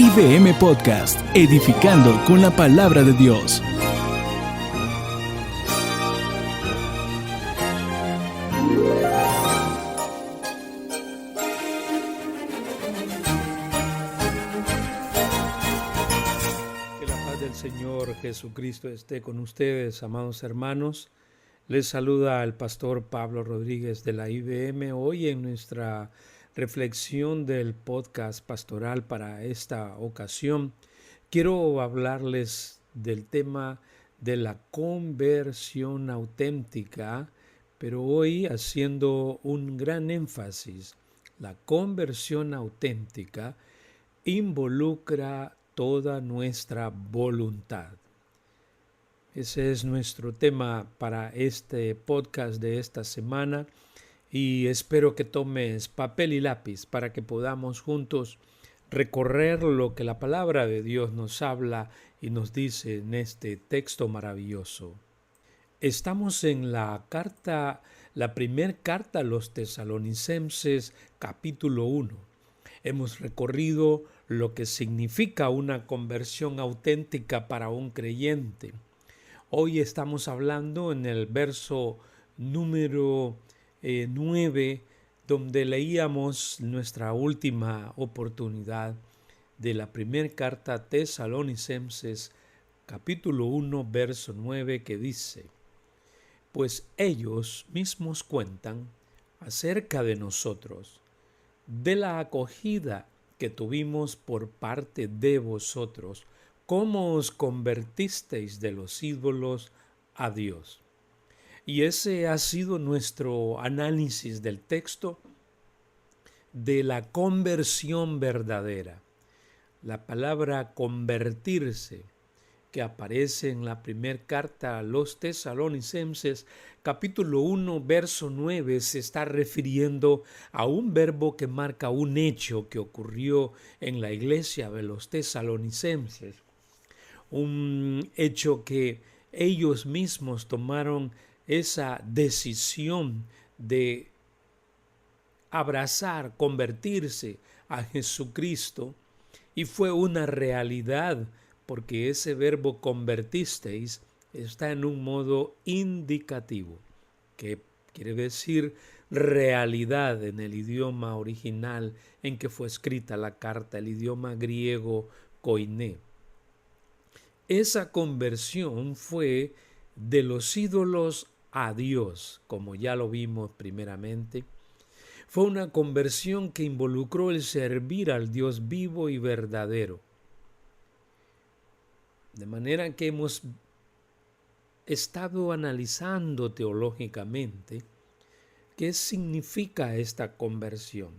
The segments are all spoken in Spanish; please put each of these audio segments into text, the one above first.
IBM Podcast, edificando con la palabra de Dios. Que la paz del Señor Jesucristo esté con ustedes, amados hermanos. Les saluda el pastor Pablo Rodríguez de la IBM. Hoy en nuestra reflexión del podcast pastoral para esta ocasión, quiero hablarles del tema de la conversión auténtica, pero hoy haciendo un gran énfasis. La conversión auténtica involucra toda nuestra voluntad. Ese es nuestro tema para este podcast de esta semana y espero que tomes papel y lápiz para que podamos juntos recorrer lo que la palabra de Dios nos habla y nos dice en este texto maravilloso. Estamos en la primera carta a los Tesalonicenses, capítulo 1. Hemos recorrido lo que significa una conversión auténtica para un creyente. Hoy estamos hablando en el verso número 9, donde leíamos nuestra última oportunidad de la primera carta a Tesalonicenses, capítulo 1, verso 9, que dice: Pues ellos mismos cuentan acerca de nosotros, de la acogida que tuvimos por parte de vosotros, cómo os convertisteis de los ídolos a Dios. Y ese ha sido nuestro análisis del texto de la conversión verdadera. La palabra convertirse, que aparece en la primera carta a los Tesalonicenses, capítulo 1, verso 9, se está refiriendo a un verbo que marca un hecho que ocurrió en la iglesia de los Tesalonicenses. Un hecho que ellos mismos tomaron esa decisión de abrazar, convertirse a Jesucristo, y fue una realidad, porque ese verbo convertisteis está en un modo indicativo, que quiere decir realidad en el idioma original en que fue escrita la carta, el idioma griego koiné. Esa conversión fue de los ídolos a Dios, como ya lo vimos primeramente. Fue una conversión que involucró el servir al Dios vivo y verdadero. De manera que hemos estado analizando teológicamente qué significa esta conversión.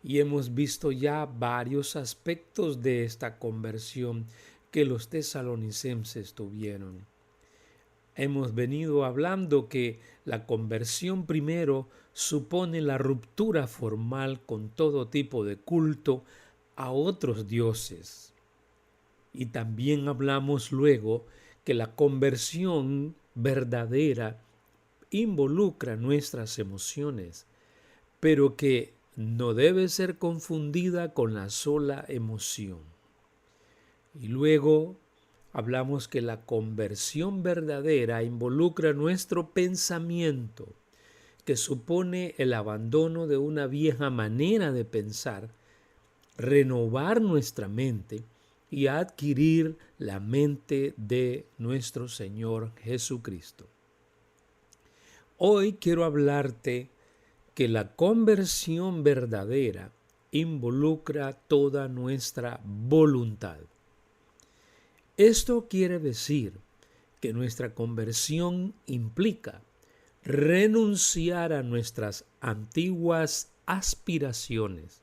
Y hemos visto ya varios aspectos de esta conversión que los tesalonicenses tuvieron. Hemos venido hablando que la conversión primero supone la ruptura formal con todo tipo de culto a otros dioses. Y también hablamos luego que la conversión verdadera involucra nuestras emociones, pero que no debe ser confundida con la sola emoción. Y luego hablamos que la conversión verdadera involucra nuestro pensamiento, que supone el abandono de una vieja manera de pensar, renovar nuestra mente y adquirir la mente de nuestro Señor Jesucristo. Hoy quiero hablarte que la conversión verdadera involucra toda nuestra voluntad. Esto quiere decir que nuestra conversión implica renunciar a nuestras antiguas aspiraciones,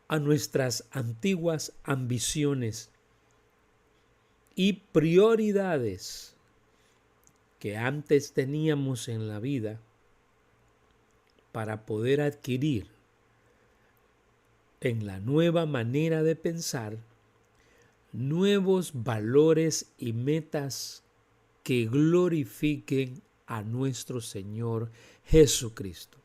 a nuestras antiguas ambiciones y prioridades que antes teníamos en la vida para poder adquirir en la nueva manera de pensar nuevos valores y metas que glorifiquen a nuestro Señor Jesucristo.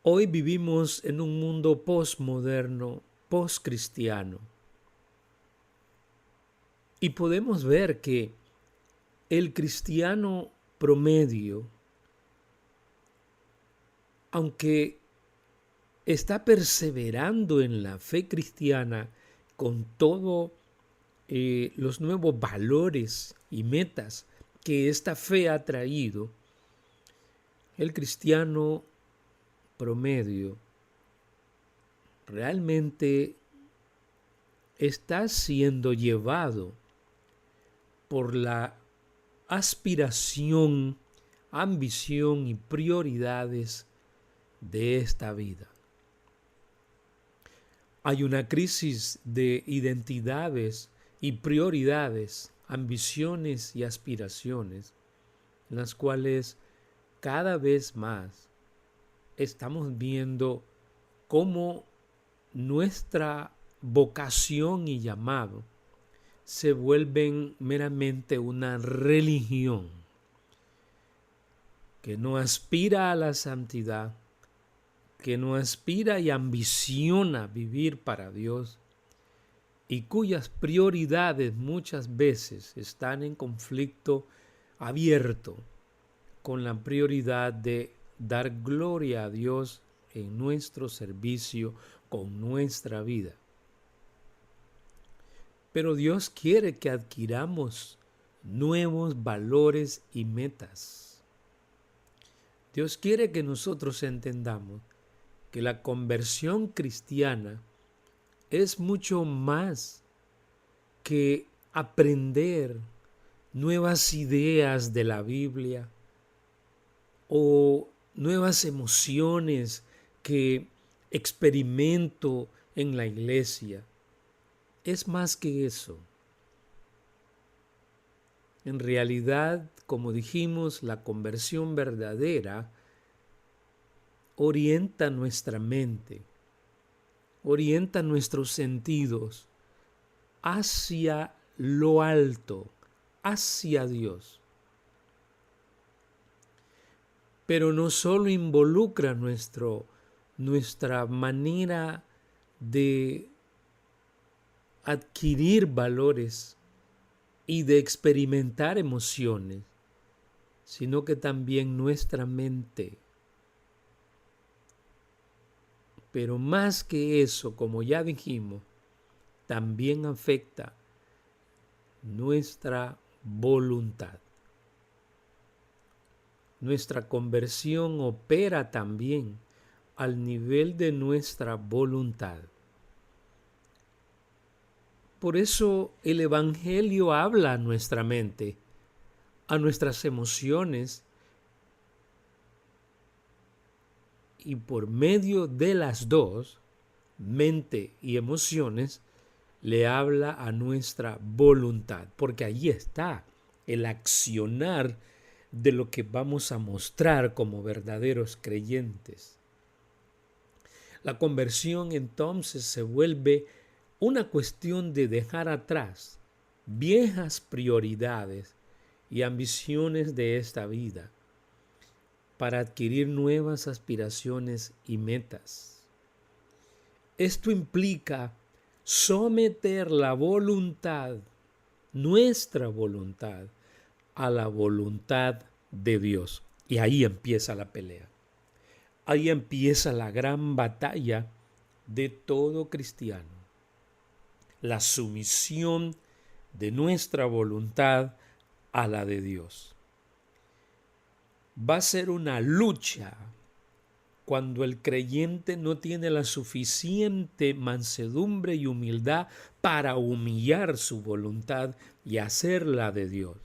Hoy vivimos en un mundo postmoderno, postcristiano, y podemos ver que el cristiano promedio, aunque está perseverando en la fe cristiana con todos los nuevos valores y metas que esta fe ha traído, el cristiano promedio realmente está siendo llevado por la aspiración, ambición y prioridades de esta vida. Hay una crisis de identidades y prioridades, ambiciones y aspiraciones, en las cuales cada vez más estamos viendo cómo nuestra vocación y llamado se vuelven meramente una religión que no aspira a la santidad, que no aspira y ambiciona vivir para Dios y cuyas prioridades muchas veces están en conflicto abierto con la prioridad de dar gloria a Dios en nuestro servicio con nuestra vida. Pero Dios quiere que adquiramos nuevos valores y metas. Dios quiere que nosotros entendamos que la conversión cristiana es mucho más que aprender nuevas ideas de la Biblia o nuevas emociones que experimento en la iglesia. Es más que eso. En realidad, como dijimos, la conversión verdadera orienta nuestra mente, orienta nuestros sentidos hacia lo alto, hacia Dios. Pero no solo involucra nuestra manera de adquirir valores y de experimentar emociones, sino que también nuestra mente. Pero más que eso, como ya dijimos, también afecta nuestra voluntad. Nuestra conversión opera también al nivel de nuestra voluntad. Por eso el Evangelio habla a nuestra mente, a nuestras emociones, y por medio de las dos, mente y emociones, le habla a nuestra voluntad, porque allí está el accionar de lo que vamos a mostrar como verdaderos creyentes. La conversión entonces se vuelve una cuestión de dejar atrás viejas prioridades y ambiciones de esta vida para adquirir nuevas aspiraciones y metas. Esto implica someter la voluntad, nuestra voluntad, a la voluntad de Dios. Y ahí empieza la pelea. Ahí empieza la gran batalla de todo cristiano. La sumisión de nuestra voluntad a la de Dios. Va a ser una lucha cuando el creyente no tiene la suficiente mansedumbre y humildad para humillar su voluntad y hacerla de Dios.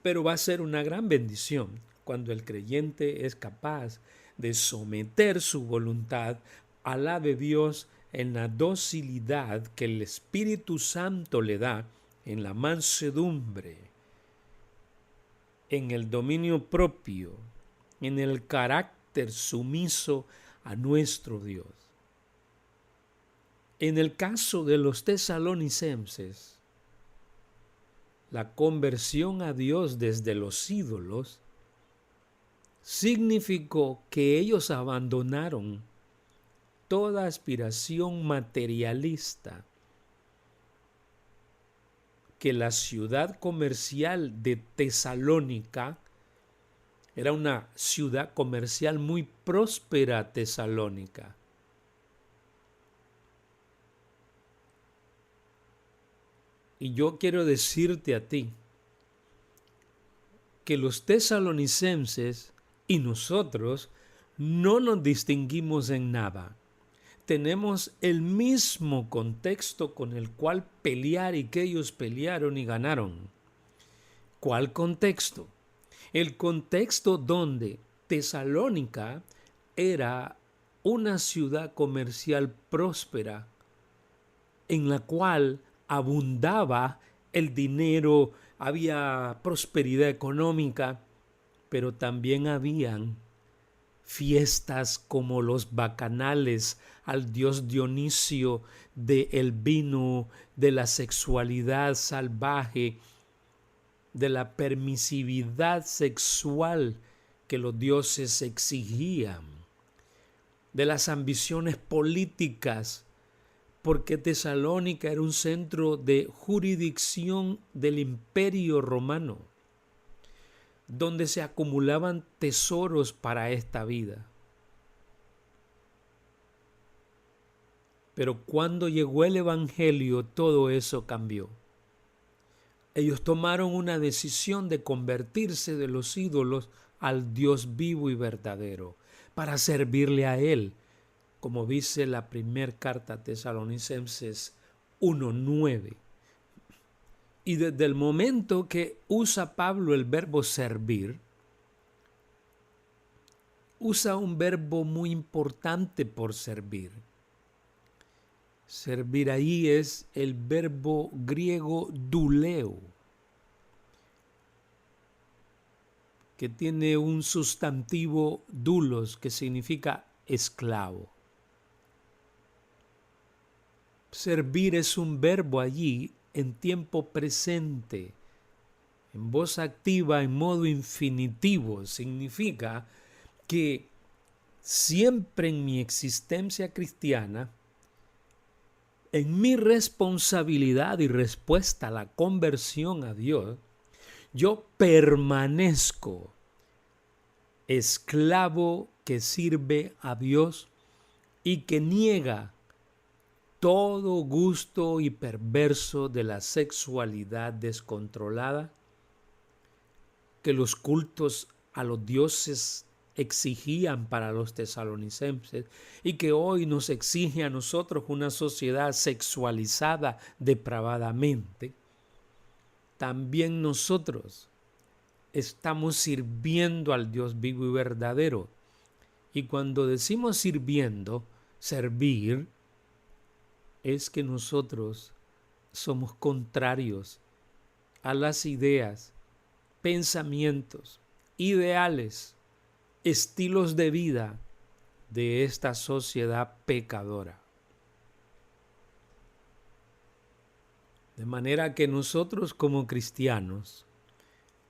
Pero va a ser una gran bendición cuando el creyente es capaz de someter su voluntad a la de Dios en la docilidad que el Espíritu Santo le da, en la mansedumbre, en el dominio propio, en el carácter sumiso a nuestro Dios. En el caso de los tesalonicenses, la conversión a Dios desde los ídolos significó que ellos abandonaron toda aspiración materialista que la ciudad comercial de Tesalónica era una ciudad comercial muy próspera. Tesalónica. Y yo quiero decirte a ti que los tesalonicenses y nosotros no nos distinguimos en nada. Tenemos el mismo contexto con el cual pelear y que ellos pelearon y ganaron. ¿Cuál contexto? El contexto donde Tesalónica era una ciudad comercial próspera en la cual abundaba el dinero, había prosperidad económica, pero también habían fiestas como los bacanales al dios Dionisio, del vino, de la sexualidad salvaje, de la permisividad sexual que los dioses exigían, de las ambiciones políticas, porque Tesalónica era un centro de jurisdicción del Imperio Romano, donde se acumulaban tesoros para esta vida. Pero cuando llegó el Evangelio, todo eso cambió. Ellos tomaron una decisión de convertirse de los ídolos al Dios vivo y verdadero, para servirle a Él, como dice la primera carta a Tesalonicenses 1:9. Y desde el momento que usa Pablo el verbo servir, usa un verbo muy importante por servir. Servir ahí es el verbo griego douleo, que tiene un sustantivo doulos, que significa esclavo. Servir es un verbo allí en tiempo presente, en voz activa, en modo infinitivo. Significa que siempre en mi existencia cristiana, en mi responsabilidad y respuesta a la conversión a Dios, yo permanezco esclavo que sirve a Dios y que niega todo gusto y perverso de la sexualidad descontrolada que los cultos a los dioses exigían para los tesalonicenses y que hoy nos exige a nosotros una sociedad sexualizada depravadamente. También nosotros estamos sirviendo al Dios vivo y verdadero. Y cuando decimos sirviendo, servir, es que nosotros somos contrarios a las ideas, pensamientos, ideales, estilos de vida de esta sociedad pecadora. De manera que nosotros como cristianos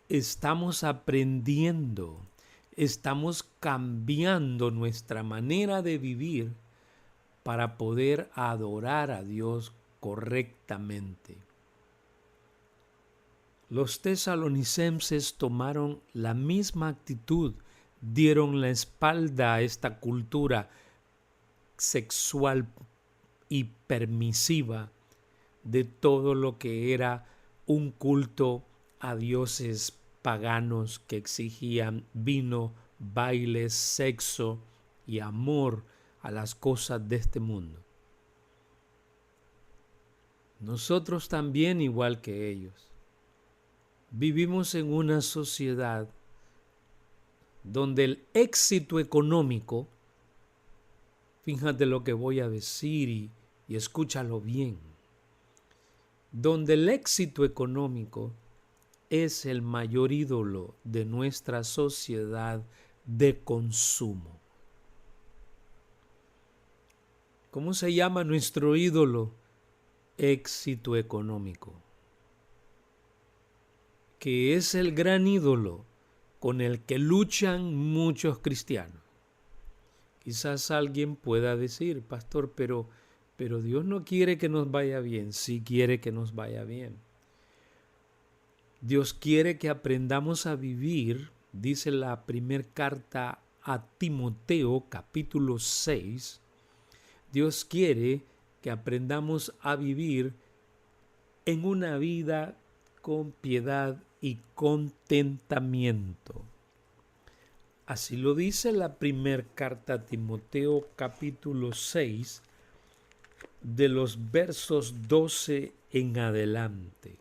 estamos aprendiendo, estamos cambiando nuestra manera de vivir para poder adorar a Dios correctamente. Los tesalonicenses tomaron la misma actitud, dieron la espalda a esta cultura sexual y permisiva de todo lo que era un culto a dioses paganos que exigían vino, baile, sexo y amor a las cosas de este mundo. Nosotros también, igual que ellos, vivimos en una sociedad donde el éxito económico, fíjate lo que voy a decir y escúchalo bien, donde el éxito económico es el mayor ídolo de nuestra sociedad de consumo. ¿Cómo se llama nuestro ídolo? Éxito económico, que es el gran ídolo con el que luchan muchos cristianos. Quizás alguien pueda decir, pastor, pero Dios no quiere que nos vaya bien. Sí quiere que nos vaya bien. Dios quiere que aprendamos a vivir, dice la primera carta a Timoteo, capítulo 6. Dios quiere que aprendamos a vivir en una vida con piedad y contentamiento. Así lo dice la primera carta a Timoteo, capítulo 6, de los versos 12 en adelante.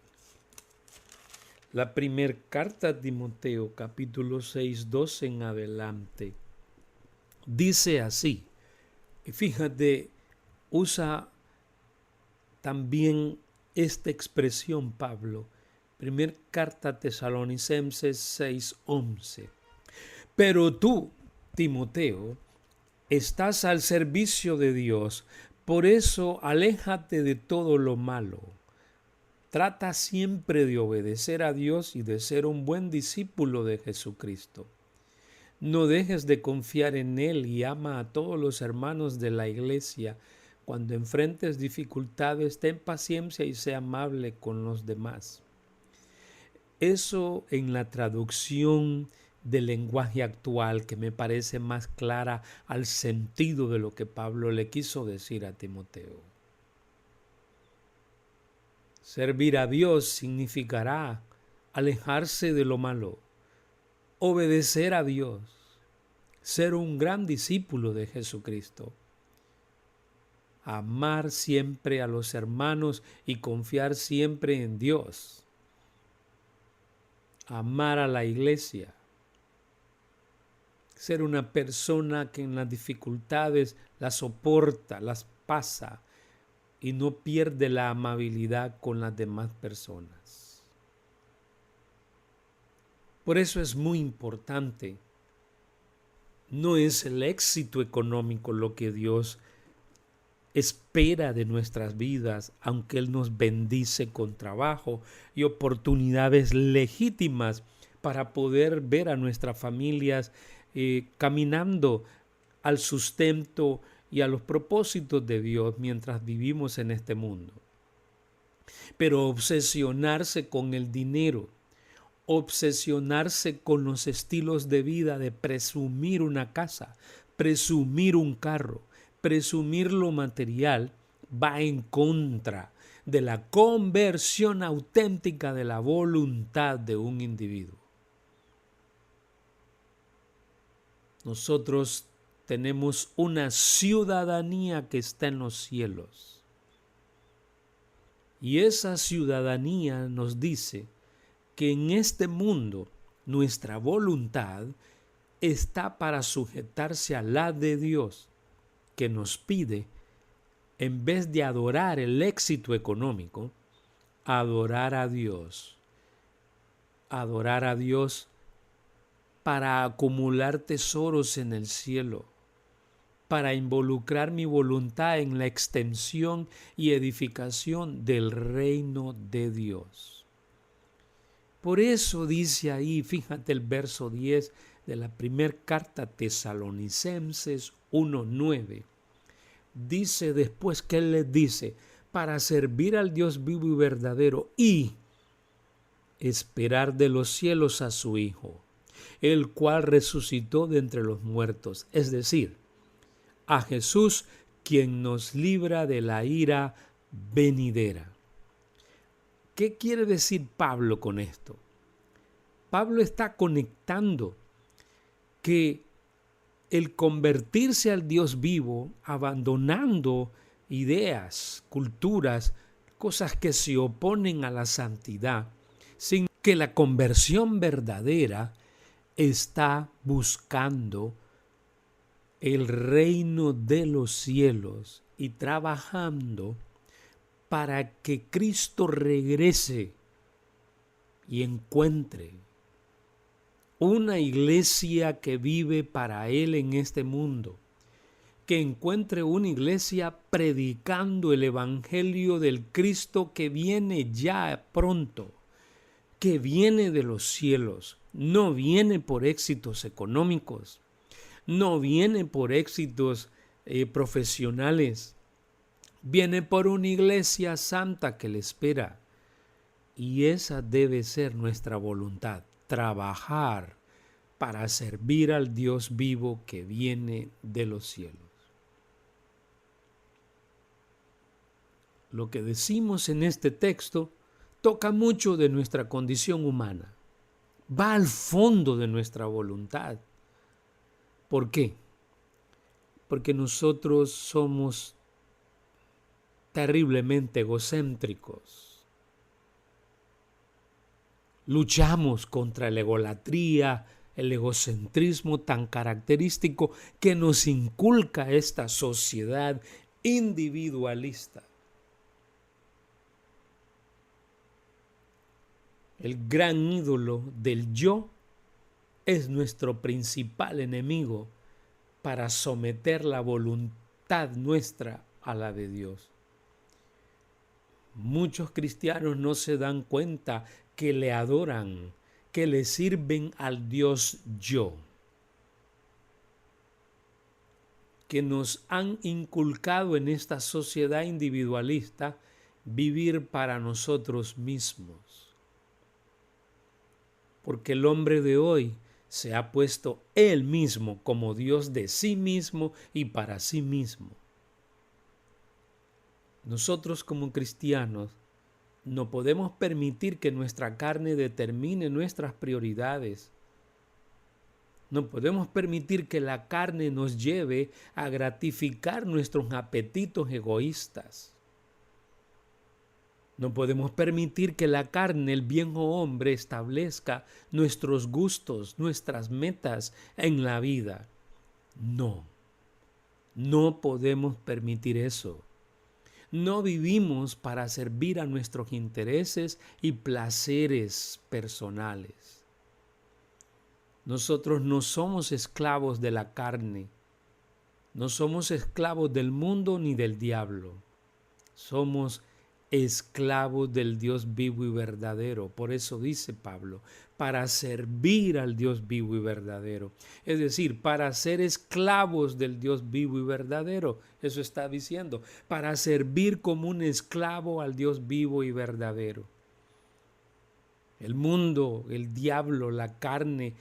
La primera carta a Timoteo, capítulo 6, 12 en adelante, dice así. Y fíjate, usa también esta expresión Pablo. Primera carta a Tesalonicenses 6, 11. Pero tú, Timoteo, estás al servicio de Dios, por eso aléjate de todo lo malo. Trata siempre de obedecer a Dios y de ser un buen discípulo de Jesucristo. No dejes de confiar en Él y ama a todos los hermanos de la iglesia. Cuando enfrentes dificultades, ten paciencia y sé amable con los demás. Eso en la traducción del lenguaje actual, que me parece más clara al sentido de lo que Pablo le quiso decir a Timoteo. Servir a Dios significará alejarse de lo malo, obedecer a Dios, ser un gran discípulo de Jesucristo, amar siempre a los hermanos y confiar siempre en Dios, amar a la iglesia, ser una persona que en las dificultades las soporta, las pasa y no pierde la amabilidad con las demás personas. Por eso es muy importante. No es el éxito económico lo que Dios espera de nuestras vidas, aunque Él nos bendice con trabajo y oportunidades legítimas para poder ver a nuestras familias caminando al sustento y a los propósitos de Dios mientras vivimos en este mundo. Pero obsesionarse con el dinero, obsesionarse con los estilos de vida de presumir una casa, presumir un carro, presumir lo material, va en contra de la conversión auténtica de la voluntad de un individuo. Nosotros tenemos una ciudadanía que está en los cielos. Y esa ciudadanía nos dice que en este mundo nuestra voluntad está para sujetarse a la de Dios, que nos pide, en vez de adorar el éxito económico, adorar a Dios. Adorar a Dios para acumular tesoros en el cielo, para involucrar mi voluntad en la extensión y edificación del reino de Dios. Por eso dice ahí, fíjate el verso 10 de la primera carta a Tesalonicenses 1:9. Dice después que Él les dice, para servir al Dios vivo y verdadero y esperar de los cielos a su Hijo, el cual resucitó de entre los muertos, es decir, a Jesús, quien nos libra de la ira venidera. ¿Qué quiere decir Pablo con esto? Pablo está conectando que el convertirse al Dios vivo, abandonando ideas, culturas, cosas que se oponen a la santidad, sin que la conversión verdadera está buscando el reino de los cielos y trabajando para que Cristo regrese y encuentre una iglesia que vive para Él en este mundo, que encuentre una iglesia predicando el evangelio del Cristo que viene ya pronto, que viene de los cielos. No viene por éxitos económicos, no viene por éxitos profesionales, viene por una iglesia santa que le espera. Y esa debe ser nuestra voluntad, trabajar para servir al Dios vivo que viene de los cielos. Lo que decimos en este texto toca mucho de nuestra condición humana, va al fondo de nuestra voluntad. ¿Por qué? Porque nosotros somos terriblemente egocéntricos. Luchamos contra la egolatría, el egocentrismo tan característico que nos inculca esta sociedad individualista. El gran ídolo del yo es nuestro principal enemigo para someter la voluntad nuestra a la de Dios. Muchos cristianos no se dan cuenta que le adoran, que le sirven al Dios yo, que nos han inculcado en esta sociedad individualista vivir para nosotros mismos. Porque el hombre de hoy se ha puesto él mismo como Dios de sí mismo y para sí mismo. Nosotros como cristianos no podemos permitir que nuestra carne determine nuestras prioridades. No podemos permitir que la carne nos lleve a gratificar nuestros apetitos egoístas. No podemos permitir que la carne, el viejo hombre, establezca nuestros gustos, nuestras metas en la vida. No podemos permitir eso. No vivimos para servir a nuestros intereses y placeres personales. Nosotros no somos esclavos de la carne, no somos esclavos del mundo ni del diablo. Somos esclavos del Dios vivo y verdadero. Por eso dice Pablo, para servir al Dios vivo y verdadero. Es decir, para ser esclavos del Dios vivo y verdadero. Eso está diciendo, para servir como un esclavo al Dios vivo y verdadero. El mundo, el diablo, la carne,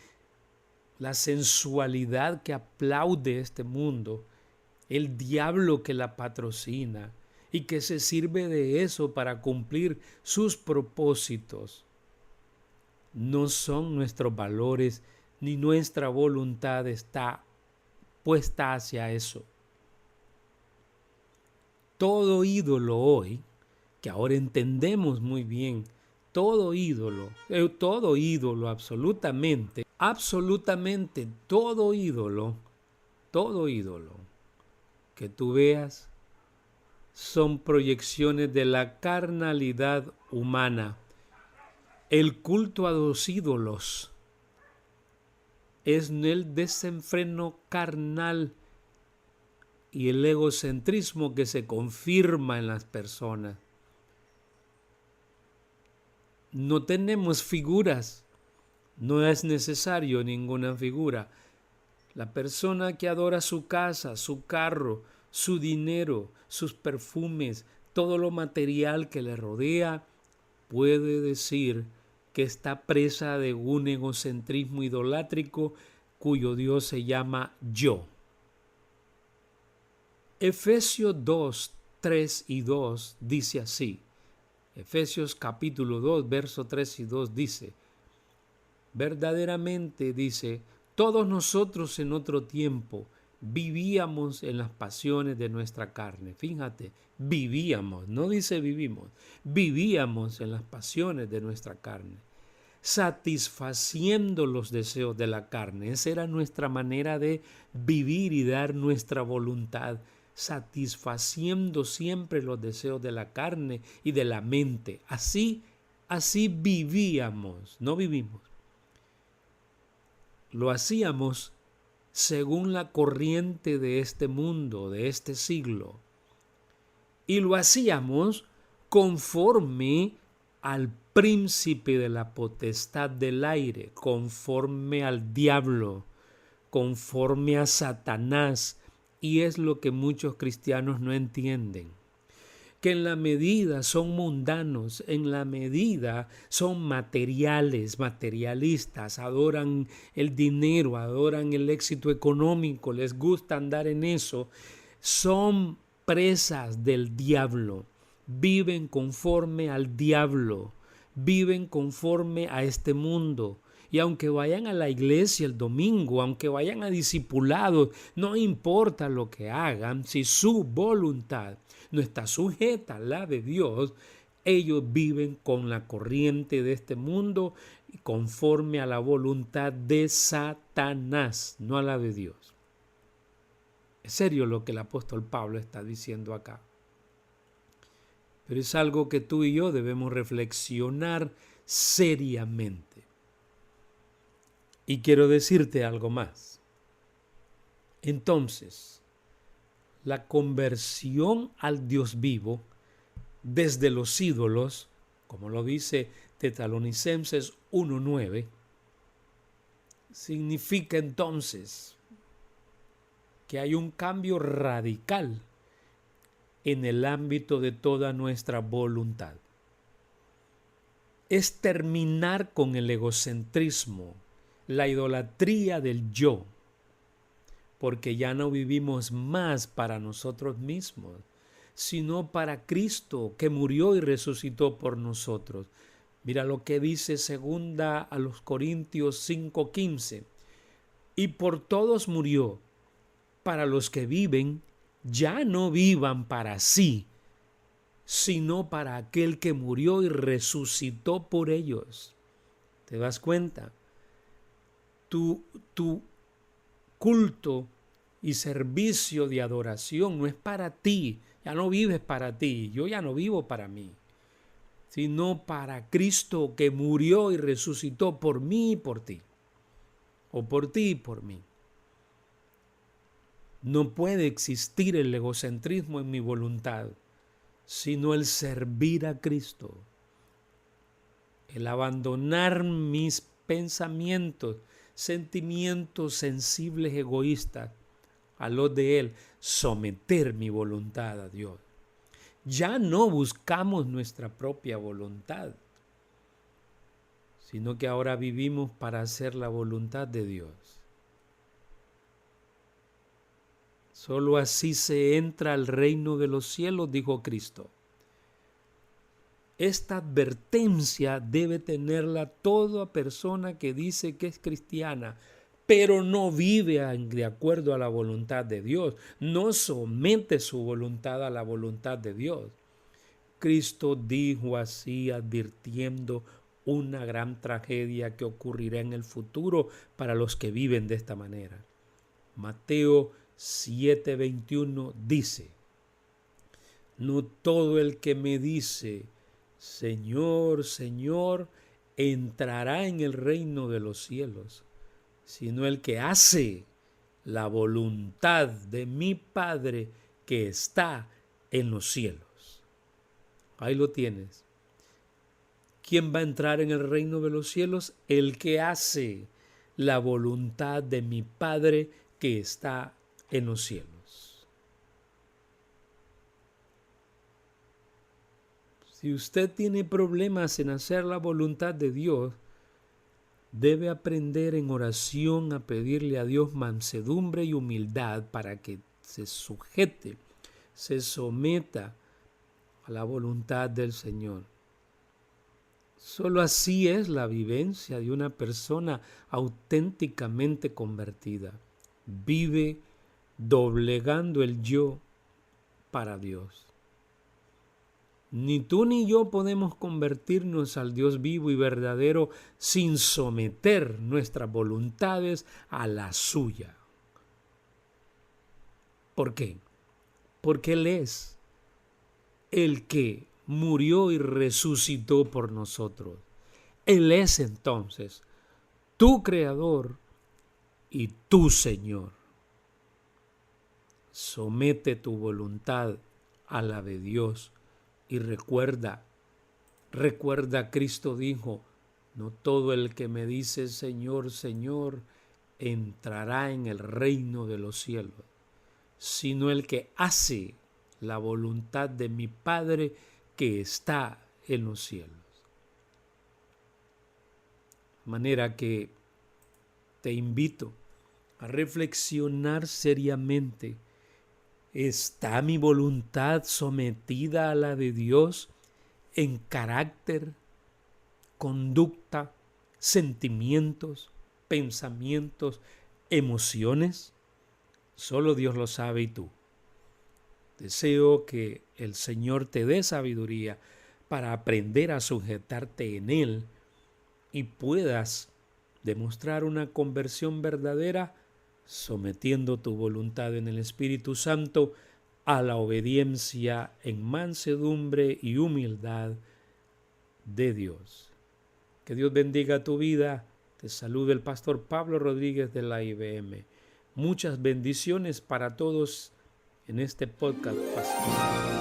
la sensualidad que aplaude este mundo, el diablo que la patrocina, y que se sirve de eso para cumplir sus propósitos. No son nuestros valores, ni nuestra voluntad está puesta hacia eso. Todo ídolo hoy, que ahora entendemos muy bien, todo ídolo, absolutamente todo ídolo que tú veas, son proyecciones de la carnalidad humana. El culto a los ídolos es el desenfreno carnal y el egocentrismo que se confirma en las personas. No tenemos figuras, no es necesario ninguna figura. La persona que adora su casa, su carro, su dinero, sus perfumes, todo lo material que le rodea, puede decir que está presa de un egocentrismo idolátrico cuyo Dios se llama yo. Efesios 2, 3 y 2 dice así. Efesios capítulo 2, verso 3 y 2 dice, verdaderamente dice, todos nosotros en otro tiempo vivíamos en las pasiones de nuestra carne. Fíjate, vivíamos, no dice vivimos, vivíamos en las pasiones de nuestra carne, satisfaciendo los deseos de la carne. Esa era nuestra manera de vivir y dar nuestra voluntad, satisfaciendo siempre los deseos de la carne y de la mente. Así vivíamos, no vivimos. Lo hacíamos según la corriente de este mundo, de este siglo. Y lo hacíamos conforme al príncipe de la potestad del aire, conforme al diablo, conforme a Satanás. Y es lo que muchos cristianos no entienden, que en la medida son mundanos, en la medida son materiales, materialistas, adoran el dinero, adoran el éxito económico, les gusta andar en eso, son presas del diablo, viven conforme al diablo, viven conforme a este mundo. Y aunque vayan a la iglesia el domingo, aunque vayan a discipulados, no importa lo que hagan, si su voluntad no está sujeta a la de Dios, ellos viven con la corriente de este mundo conforme a la voluntad de Satanás, no a la de Dios. Es serio lo que el apóstol Pablo está diciendo acá. Pero es algo que tú y yo debemos reflexionar seriamente. Y quiero decirte algo más. Entonces, la conversión al Dios vivo desde los ídolos, como lo dice Tesalonicenses 1:9, significa entonces que hay un cambio radical en el ámbito de toda nuestra voluntad. Es terminar con el egocentrismo, la idolatría del yo, porque ya no vivimos más para nosotros mismos, sino para Cristo, que murió y resucitó por nosotros. Mira lo que dice 2 Corintios 5:15. Y por todos murió, para los que viven, ya no vivan para sí, sino para aquel que murió y resucitó por ellos. ¿Te das cuenta? Tu culto y servicio de adoración no es para ti, ya no vives para ti, yo ya no vivo para mí, sino para Cristo que murió y resucitó por mí y por ti, o por ti y por mí. No puede existir el egocentrismo en mi voluntad, sino el servir a Cristo, el abandonar mis pensamientos, sentimientos sensibles, egoístas, a los de Él, someter mi voluntad a Dios. Ya no buscamos nuestra propia voluntad, sino que ahora vivimos para hacer la voluntad de Dios. Solo así se entra al reino de los cielos, dijo Cristo. Esta advertencia debe tenerla toda persona que dice que es cristiana, pero no vive de acuerdo a la voluntad de Dios, no somete su voluntad a la voluntad de Dios. Cristo dijo así, advirtiendo una gran tragedia que ocurrirá en el futuro para los que viven de esta manera. Mateo 7:21 dice: no todo el que me dice, Señor, Señor, entrará en el reino de los cielos, sino el que hace la voluntad de mi Padre que está en los cielos. Ahí lo tienes. ¿Quién va a entrar en el reino de los cielos? El que hace la voluntad de mi Padre que está en los cielos. Si usted tiene problemas en hacer la voluntad de Dios, debe aprender en oración a pedirle a Dios mansedumbre y humildad para que se sujete, se someta a la voluntad del Señor. Solo así es la vivencia de una persona auténticamente convertida. Vive doblegando el yo para Dios. Ni tú ni yo podemos convertirnos al Dios vivo y verdadero sin someter nuestras voluntades a la suya. ¿Por qué? Porque Él es el que murió y resucitó por nosotros. Él es entonces tu Creador y tu Señor. Somete tu voluntad a la de Dios y recuerda Recuerda, Cristo dijo, no todo el que me dice Señor, Señor, entrará en el reino de los cielos, sino el que hace la voluntad de mi Padre que está en los cielos. De manera que te invito a reflexionar seriamente. ¿Está mi voluntad sometida a la de Dios en carácter, conducta, sentimientos, pensamientos, emociones? Solo Dios lo sabe y tú. Deseo que el Señor te dé sabiduría para aprender a sujetarte en Él y puedas demostrar una conversión verdadera sometiendo tu voluntad en el Espíritu Santo a la obediencia en mansedumbre y humildad de Dios. Que Dios bendiga tu vida. Te saluda el pastor Pablo Rodríguez de la IBM. Muchas bendiciones para todos en este podcast pastoral.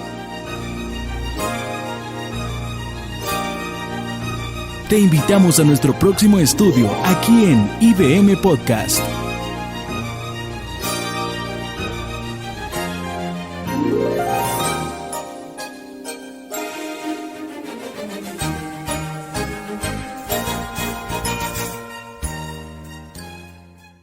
Te invitamos a nuestro próximo estudio aquí en IBM Podcast.